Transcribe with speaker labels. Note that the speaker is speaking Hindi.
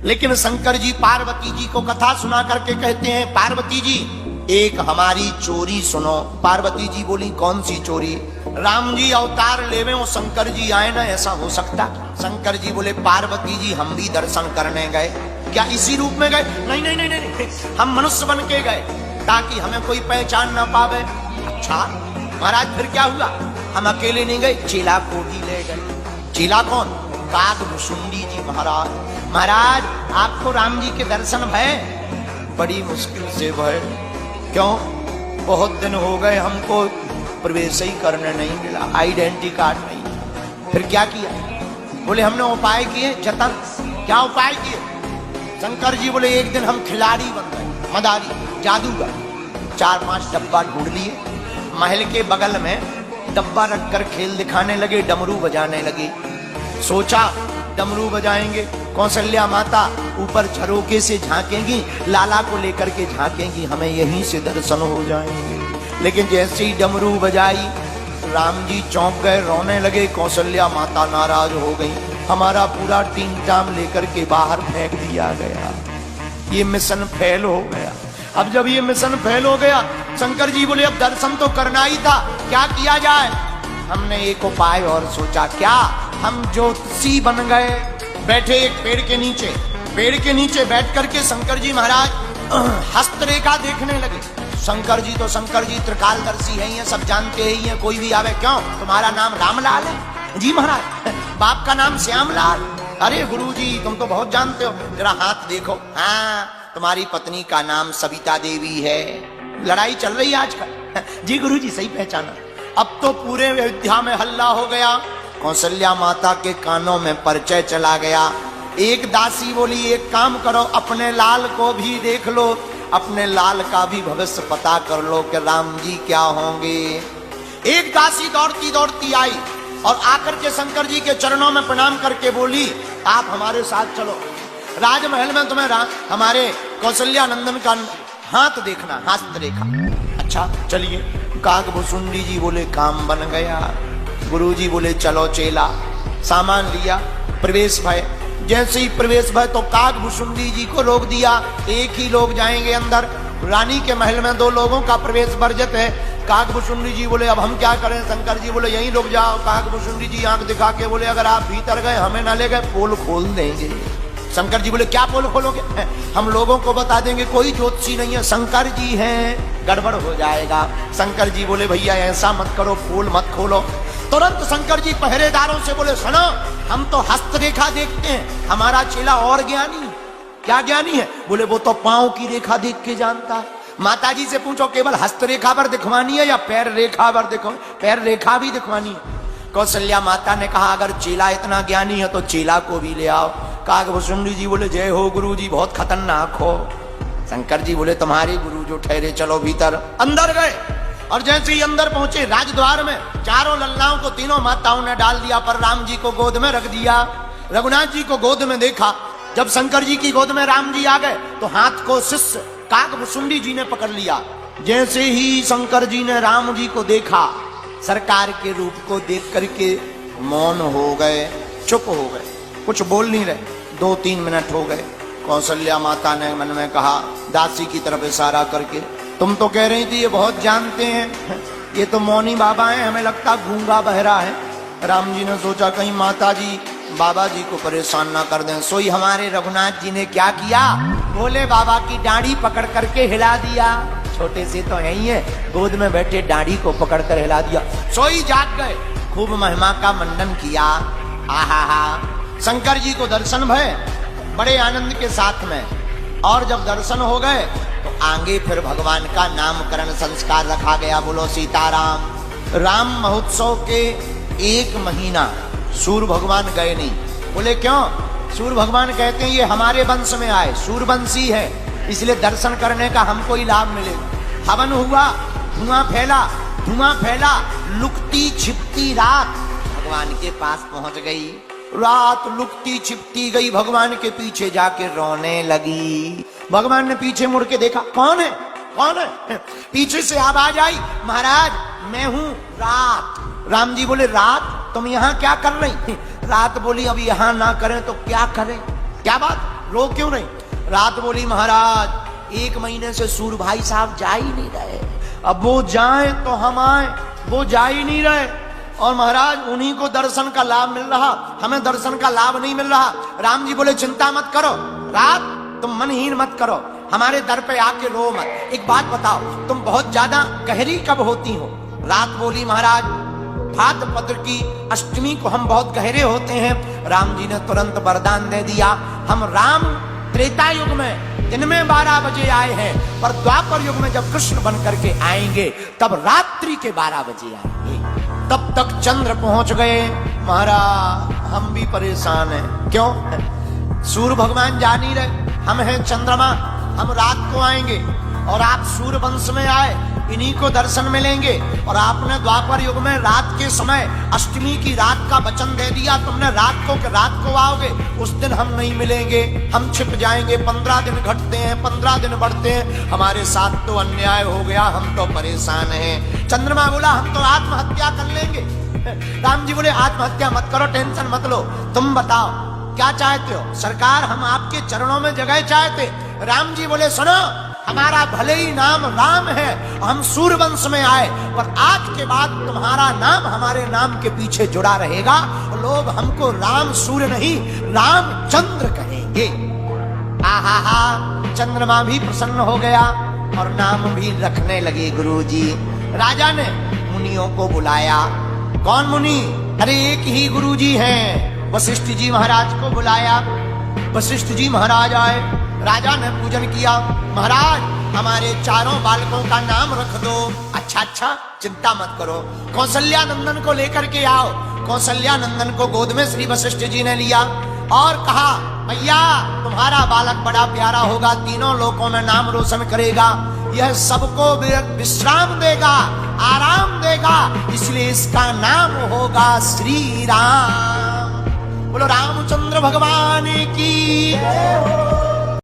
Speaker 1: लेकिन शंकर जी पार्वती जी को कथा सुना करके कहते हैं, पार्वती जी एक हमारी चोरी सुनो। पार्वती जी बोली कौन सी चोरी? राम जी अवतार लेवे और शंकर जी आए ना, ऐसा हो सकता? शंकर जी बोले पार्वती जी हम भी दर्शन करने गए। क्या इसी रूप में गए? नहीं नहीं नहीं नहीं, हम मनुष्य बन के गए ताकि हमें कोई पहचान ना पावे। अच्छा महाराज फिर क्या हुआ? हम अकेले नहीं गए, चेला को भी ले गए। चेला कौन? कागभुशुंडी जी महाराज। महाराज आपको राम जी के दर्शन भय? बड़ी मुश्किल से भय। क्यों? बहुत दिन हो गए हमको प्रवेश ही करने नहीं मिला, आइडेंटिटी कार्ड नहीं। फिर क्या किया? बोले हमने उपाय किए जतन। क्या उपाय किए? शंकर जी बोले एक दिन हम खिलाड़ी बन गए, मदारी जादूगर। 4-5 डब्बा ढूंढ लिए, महल के बगल में डब्बा रखकर खेल दिखाने लगे, डमरू बजाने लगे। सोचा डमरू बजाएंगे, कौशल्या माता ऊपर झरोके से झांकेंगी, लाला को लेकर के झांकेंगी, हमें यहीं से दर्शन हो जाएंगे। लेकिन जैसे ही डमरू बजाई राम जी चौंक गए, रोने लगे। कौशल्या माता नाराज हो गई, हमारा पूरा टीम टाम लेकर के बाहर फेंक दिया गया। ये मिशन फेल हो गया। अब जब ये मिशन फेल हो गया, शंकर जी बोले अब दर्शन तो करना ही था, क्या किया जाए? हमने एक उपाय और सोचा। क्या? हम ज्योतिषी बन गए, बैठे एक पेड़ के नीचे। पेड़ के नीचे बैठ करके शंकर जी महाराज हस्तरेखा देखने लगे। शंकर जी तो शंकर जी त्रिकालदर्शी है, ये सब जानते ही हैं, कोई भी आवे। क्यों तुम्हारा नाम रामलाल है? जी महाराज। बाप का नाम श्यामलाल? अरे गुरुजी तुम तो बहुत जानते हो, जरा हाथ देखो। हाँ तुम्हारी पत्नी का नाम सविता देवी है। लड़ाई चल रही है आजकल। जी गुरुजी सही पहचाना। अब तो पूरे अयोध्या में हल्ला हो गया। कौशल्या माता के कानों में परिचय चला गया। एक दासी बोली एक काम करो, अपने लाल को भी देख लो, अपने लाल का भी भविष्य पता कर लो कि राम जी क्या होंगे। एक दासी दौड़ती दौड़ती आई और आकर के शंकर जी के चरणों में प्रणाम करके बोली आप हमारे साथ चलो, राजमहल में तुम्हें हमारे कौशल्या नंदन का हाथ देखना, हाथ रेखा। अच्छा चलिए। कागभुशुंडी जी बोले काम बन गया। गुरुजी बोले चलो चेला। सामान लिया, प्रवेश भय। जैसे ही प्रवेश भय तो कागभुशुंडी जी को रोक दिया। एक ही लोग जाएंगे अंदर, रानी के महल में 2 लोगों का प्रवेश वर्जित है। कागभुशुंडी जी बोले अब हम क्या करें? शंकर जी बोले यहीं रुक जाओ। कागभुशुंडी जी आंख दिखा के बोले अगर आप भीतर गए हमें ना ले गए पोल खोल देंगे। शंकर जी बोले क्या पोल खोलोगे? हम लोगों को बता देंगे कोई ज्योतिषी नहीं है, शंकर जी हैं, गड़बड़ हो जाएगा। शंकर जी बोले भैया ऐसा मत करो, पोल मत खोलो। तुरंत शंकर जी पहरेदारों से बोले सुनो हम तो हस्तरेखा देखते हैं, हमारा चेला और ज्ञानी। क्या ज्ञानी है? बोले वो तो पांव की रेखा देख के जानता है। माता जी से पूछो केवल हस्तरेखा पर दिखवानी है या पैर रेखा पर दिखो? पैर रेखा भी दिखवानी है। कौशल्या माता ने कहा अगर चेला इतना ज्ञानी है तो चेला को भी ले आओ। कागभुशुंडी जी बोले जय हो गुरु जी, बहुत खतरनाक हो। शंकर जी बोले तुम्हारे गुरु जो ठहरे, चलो भीतर। अंदर गए और जैसे ही अंदर पहुंचे राजद्वार में चारों लल्लाओं को तीनों माताओं ने डाल दिया, पर राम जी को गोद में रख दिया। रघुनाथ जी को गोद में देखा। जब शंकर जी की गोद में राम जी आ गए तो हाथ को शिष्य कागभुशुंडी जी ने पकड़ लिया। जैसे ही शंकर जी ने राम जी को देखा, सरकार के रूप को देख करके मौन हो गए, चुप हो गए, कुछ बोल नहीं रहे। 2-3 मिनट हो गए। कौशल्या माता ने मन में कहा दासी की तरफ इशारा करके, तुम तो कह रही थी ये बहुत जानते हैं, ये तो मौनी बाबा हैं, हमें लगता गूंगा बहरा है। राम जी ने सोचा कहीं माता जी बाबा जी को परेशान ना कर दें। सोई हमारे रघुनाथ जी ने क्या किया? भोले बाबा की डांडी पकड़ करके हिला दिया। छोटे से तो है ही है, गोद में बैठे डांडी को पकड़ कर हिला दिया। सोई जाग गए, खूब महिमा का मंडन किया। आहा शंकर जी को दर्शन भय बड़े आनंद के साथ में। और जब दर्शन हो गए तो आगे फिर भगवान का नामकरण संस्कार रखा गया। बोलो सीताराम। राम महोत्सव के 1 महीना सूर्य भगवान गए नहीं। बोले क्यों? सूर्य भगवान कहते हैं ये हमारे वंश में आए, सूर्यवंशी है, इसलिए दर्शन करने का हमको ही लाभ मिलेगा। हवन हुआ, धुआं फैला, लुकती छिपती रात भगवान के पास पहुंच गई। रात लुकती छिपती गई, भगवान के पीछे जाके रोने लगी। भगवान ने पीछे मुड़ के देखा, कौन है? कौन है? पीछे से आवाज आई, महाराज मैं हूं रात। राम जी बोले रात तुम यहाँ क्या कर रही? रात बोली अब यहाँ ना करें तो क्या करें? क्या बात? रो क्यों नहीं? रात बोली महाराज 1 महीने से सूर भाई साहब जा ही नहीं रहे, अब वो जाए तो हम आए, वो जा ही नहीं रहे। और महाराज उन्हीं को दर्शन का लाभ मिल रहा, हमें दर्शन का लाभ नहीं मिल रहा। राम जी बोले चिंता मत करो, रात तुम मनहीन मत करो, हमारे दर पे आके रो मत। एक बात बताओ, तुम बहुत ज्यादा गहरी कब होती हो? रात बोली महाराज भाद्रपद की अष्टमी को हम बहुत गहरे होते हैं। राम जी ने तुरंत वरदान दे दिया, हम राम त्रेता युग में दिन में 12 बजे आए हैं, पर द्वापर युग में जब कृष्ण बन करके आएंगे तब रात्रि के 12 बजे आएंगे। तब तक चंद्र पहुंच गए। महाराज हम भी परेशान हैं, क्यों? सूर्य भगवान जा नहीं रहे, हम हैं चंद्रमा, हम रात को आएंगे और आप सूर्य वंश में आए, इन्हीं को दर्शन मिलेंगे। और आपने द्वापर युग में रात के समय अष्टमी की रात का वचन दे दिया, तुमने रात को आओगे, उस दिन हम नहीं मिलेंगे, हम छिप जाएंगे। 15 दिन घटते हैं, 15 दिन बढ़ते हैं, हमारे साथ तो अन्याय हो गया, हम तो परेशान हैं। चंद्रमा बोला हम तो आत्महत्या कर लेंगे। राम जी बोले आत्महत्या मत करो, टेंशन मत लो, तुम बताओ क्या चाहते हो? सरकार हम आपके चरणों में जगह चाहते। राम जी बोले सुनो, हमारा भले ही नाम राम है, हम सूर्यवंश में आए, पर आज के बाद तुम्हारा नाम हमारे नाम के पीछे जुड़ा रहेगा। लोग हमको राम सूर्य नहीं रामचंद्र कहेंगे। आहा, चंद्रमा भी प्रसन्न हो गया और नाम भी रखने लगे गुरुजी। राजा ने मुनियों को बुलाया। कौन मुनि? अरे एक ही गुरुजी हैं। वशिष्ठ जी महाराज को बुलाया। वशिष्ठ जी महाराज आए, राजा ने पूजन किया। महाराज हमारे चारों बालकों का नाम रख दो। अच्छा, चिंता मत करो, कौशल्या नंदन को लेकर के आओ। कौशल्या नंदन को गोद में श्री वशिष्ठ जी ने लिया और कहा भैया तुम्हारा बालक बड़ा प्यारा होगा, तीनों लोकों में नाम रोशन करेगा, यह सबको विश्राम देगा, आराम देगा, इसलिए इसका नाम होगा श्री राम। बोलो रामचंद्र भगवान की।